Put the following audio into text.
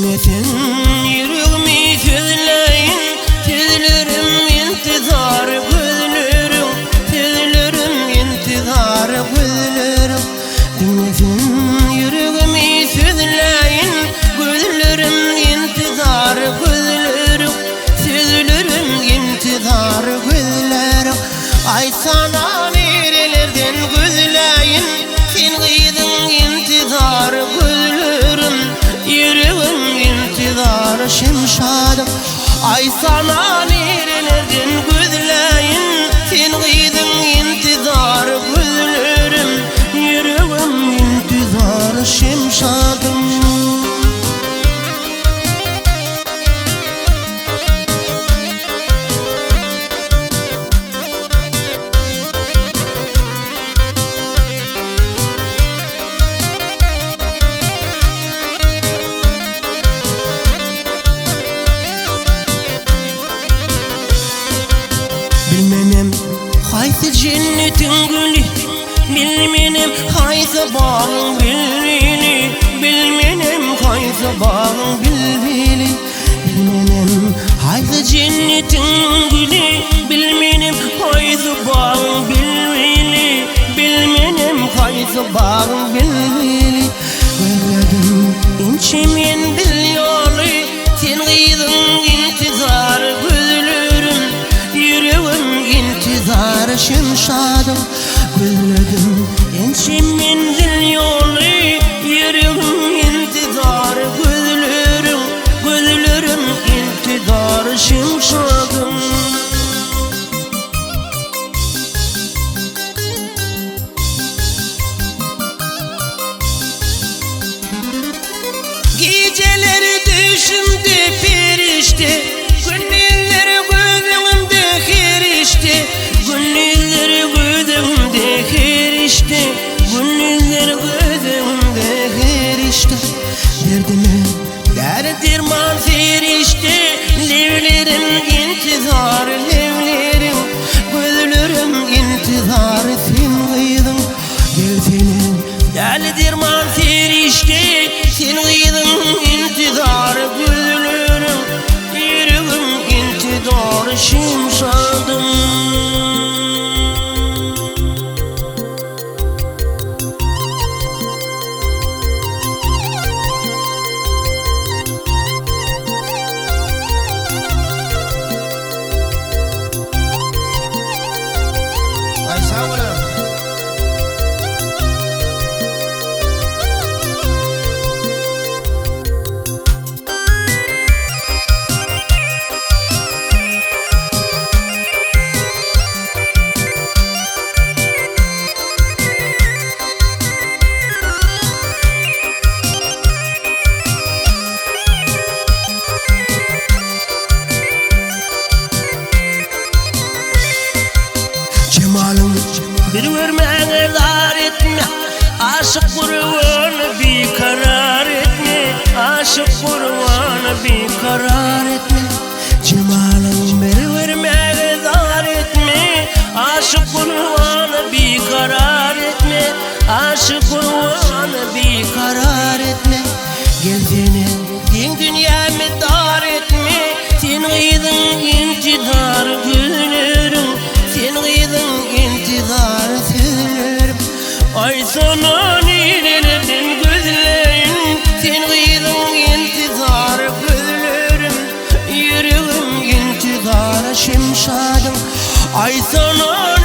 Dinlesin yüreğimi sözleyin, sözlerim intizar gözlerim, sözlerim intizar gözlerim. Dinlesin yüreğimi sözleyin, gözlerim intizar gözlerim, sözlerim intizar gözlerim. Ay sana nerelerden gözleyin, sen gıydın intizar gözlerim, yüreğim intizar şemşadım. Ay sana nerelerden gözleyin, sen gıydın intizar gözlerim, yüreğim intizar şemşadım. Bilmenem haysi cennetin gülü, bilmenem haysi bağın bilmeli, bilmenem haysi bağın bilmeli. Bilmenem haysi cennetin gülü, bilmenem haysi bağın bilmeli, bilmenem haysi bağın bilmeli. Gözledim inçemen bil yolu, sen gıydın intizar gözlerim, yüreğim intizar şemşadım. Gözledim inçemen bil yolu, yüreğim intizar gözlerim, gözlerim intizar şemşadım. Geceleri düşümde perişte, gündüzleri gözümde herişte, gündüzleri gözümde herişte, gündüzleri gözümde herişte. Derdime derdirman serişte, levlerim intizar levlerim, gözlerim intizar sen gıydın. Gel senin derdirman serişte, sen gıydın intizar gözlerim, yüreğim intizar şemşadım. Ay sağ olun. Cemalım bir vermene dar etme, aşık kurvanı bir karar etme, aşık kurvanı bir karar etme. Cemalım bir vermene dar etme, aşık kurvanı bir karar etme, aşık kurvanı bir karar etme. Gel senin dünyamı dar etme, sen gıydın intizar gözlerim, sen gıydın intizar sözlerim. Ay sana nerelerden gözleyin, sen gıydın intizar gözlerim, yüreğim intizar şemşadım. Ay sana